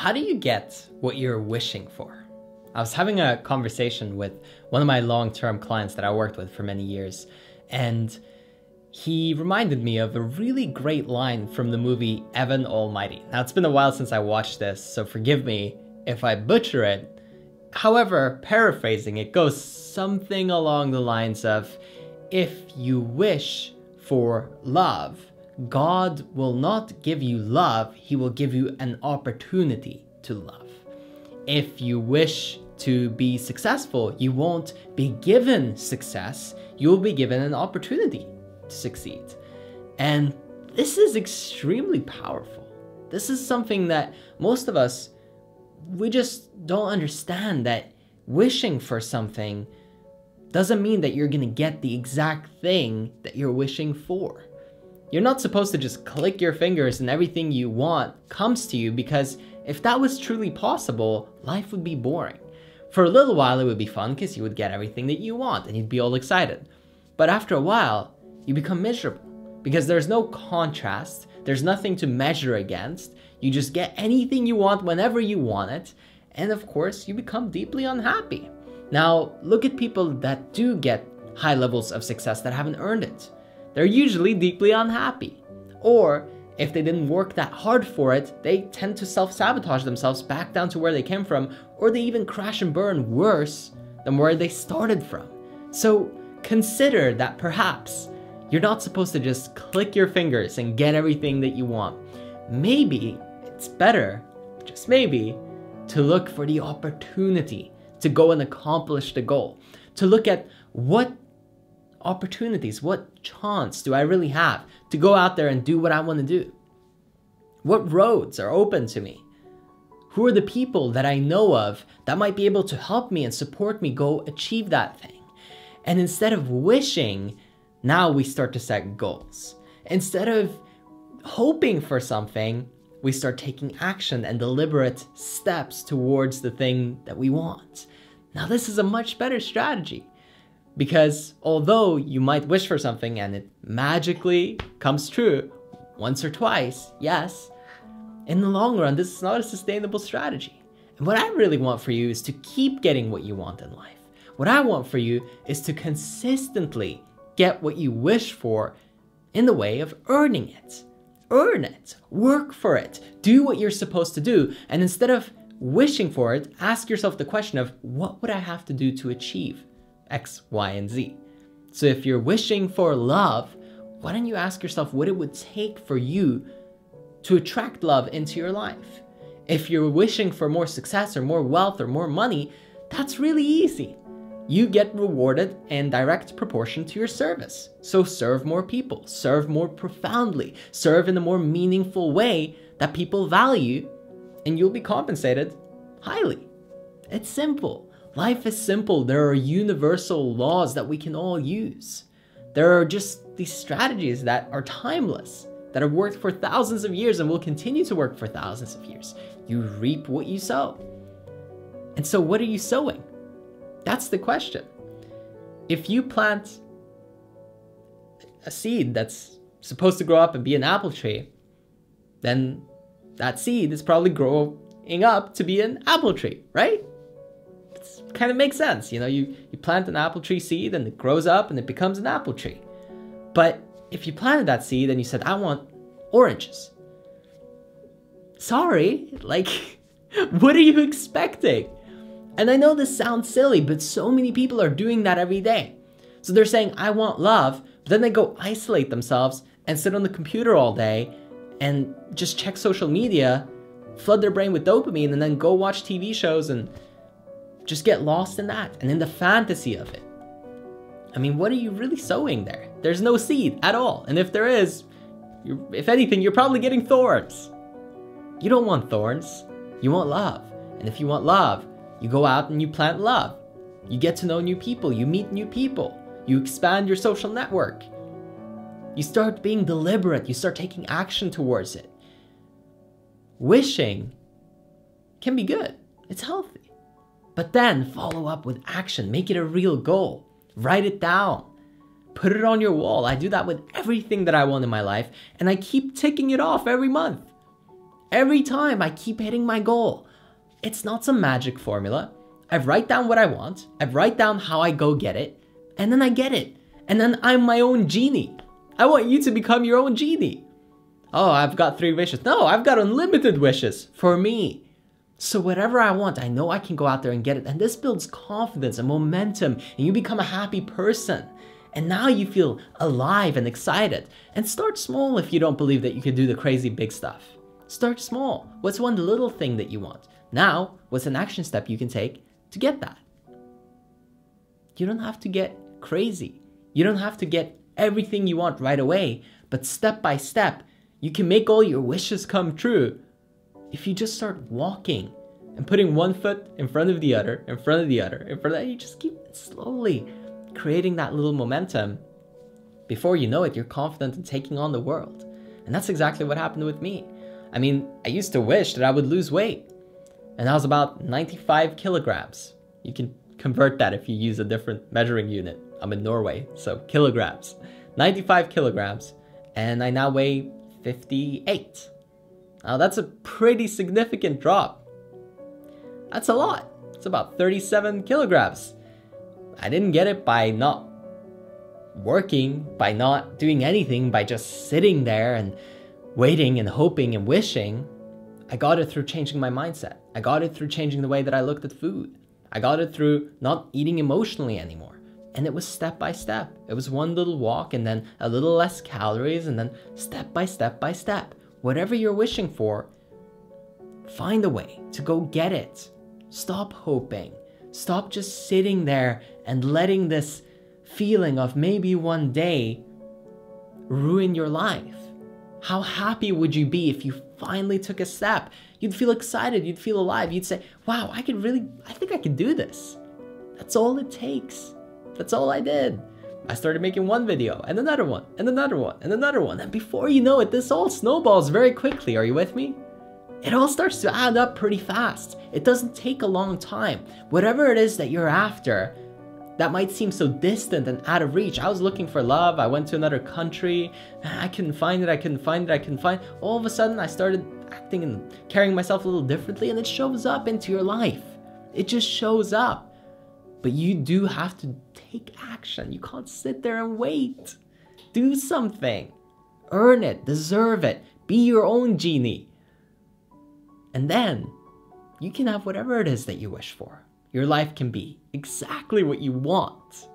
How do you get what you're wishing for? I was having a conversation with one of my long-term clients that I worked with for many years, and he reminded me of a really great line from the movie Evan Almighty. Now, it's been a while since I watched this, so forgive me if I butcher it. However, paraphrasing, it goes something along the lines of, if you wish for love, God will not give you love, he will give you an opportunity to love. If you wish to be successful, you won't be given success, you'll be given an opportunity to succeed. And this is extremely powerful. This is something that most of us, we just don't understand, that wishing for something doesn't mean that you're gonna get the exact thing that you're wishing for. You're not supposed to just click your fingers and everything you want comes to you, because if that was truly possible, life would be boring. For a little while it would be fun because you would get everything that you want and you'd be all excited. But after a while, you become miserable because there's no contrast, there's nothing to measure against, you just get anything you want whenever you want it, and of course you become deeply unhappy. Now, look at people that do get high levels of success that haven't earned it. They're usually deeply unhappy. Or, if they didn't work that hard for it, they tend to self-sabotage themselves back down to where they came from, or they even crash and burn worse than where they started from. So, consider that perhaps you're not supposed to just click your fingers and get everything that you want. Maybe it's better, just maybe, to look for the opportunity to go and accomplish the goal. To look at what opportunities, what chance do I really have to go out there and do what I want to do? What roads are open to me? Who are the people that I know of that might be able to help me and support me go achieve that thing? And instead of wishing, now we start to set goals. Instead of hoping for something, we start taking action and deliberate steps towards the thing that we want. Now, this is a much better strategy. Because although you might wish for something and it magically comes true once or twice, yes, in the long run, this is not a sustainable strategy. And what I really want for you is to keep getting what you want in life. What I want for you is to consistently get what you wish for in the way of earning it. Earn it, work for it, do what you're supposed to do. And instead of wishing for it, ask yourself the question of, what would I have to do to achieve X, Y, and Z? So if you're wishing for love, why don't you ask yourself what it would take for you to attract love into your life? If you're wishing for more success or more wealth or more money, that's really easy. You get rewarded in direct proportion to your service. So serve more people, serve more profoundly, serve in a more meaningful way that people value, and you'll be compensated highly. It's simple. Life is simple. There are universal laws that we can all use. There are just these strategies that are timeless, that have worked for thousands of years and will continue to work for thousands of years. You reap what you sow. And so what are you sowing? That's the question. If you plant a seed that's supposed to grow up and be an apple tree, then that seed is probably growing up to be an apple tree, right? It kind of makes sense. You know, you plant an apple tree seed and it grows up and it becomes an apple tree. But if you planted that seed and you said, I want oranges. Sorry, like, what are you expecting? And I know this sounds silly, but so many people are doing that every day. So they're saying, I want love, but then they go isolate themselves and sit on the computer all day and just check social media, flood their brain with dopamine, and then go watch TV shows and just get lost in that and in the fantasy of it. I mean, what are you really sowing there? There's no seed at all. And if there is, if anything, you're probably getting thorns. You don't want thorns. You want love. And if you want love, you go out and you plant love. You get to know new people. You meet new people. You expand your social network. You start being deliberate. You start taking action towards it. Wishing can be good. It's healthy. But then follow up with action. Make it a real goal. Write it down. Put it on your wall. I do that with everything that I want in my life, and I keep ticking it off every month. Every time I keep hitting my goal. It's not some magic formula. I write down what I want. I write down how I go get it. And then I get it. And then I'm my own genie. I want you to become your own genie. Oh, I've got 3 wishes. No, I've got unlimited wishes for me. So whatever I want, I know I can go out there and get it. And this builds confidence and momentum, and you become a happy person. And now you feel alive and excited. And start small if you don't believe that you can do the crazy big stuff. Start small. What's one little thing that you want? Now, what's an action step you can take to get that? You don't have to get crazy. You don't have to get everything you want right away, but step by step, you can make all your wishes come true if you just start walking and putting one foot in front of the other, in front of the other, in front of that. You just keep slowly creating that little momentum. Before you know it, you're confident in taking on the world. And that's exactly what happened with me. I mean, I used to wish that I would lose weight. And I was about 95 kilograms. You can convert that if you use a different measuring unit. I'm in Norway, so kilograms. 95 kilograms. And I now weigh 58. Now that's a pretty significant drop. That's a lot. It's about 37 kilograms. I didn't get it by not working, by not doing anything, by just sitting there and waiting and hoping and wishing. I got it through changing my mindset. I got it through changing the way that I looked at food. I got it through not eating emotionally anymore. And it was step by step. It was one little walk and then a little less calories and then step by step by step. Whatever you're wishing for, find a way to go get it. Stop hoping. Stop just sitting there and letting this feeling of maybe one day ruin your life. How happy would you be if you finally took a step? You'd feel excited, you'd feel alive, you'd say, wow, I think I could do this. That's all it takes. That's all I did. I started making one video and another one and another one and another one. And before you know it, this all snowballs very quickly. Are you with me? It all starts to add up pretty fast. It doesn't take a long time. Whatever it is that you're after, that might seem so distant and out of reach. I was looking for love. I went to another country. I couldn't find it. All of a sudden, I started acting and carrying myself a little differently, and it shows up into your life. It just shows up. But you do have to take action. You can't sit there and wait. Do something. Earn it. Deserve it. Be your own genie. And then you can have whatever it is that you wish for. Your life can be exactly what you want.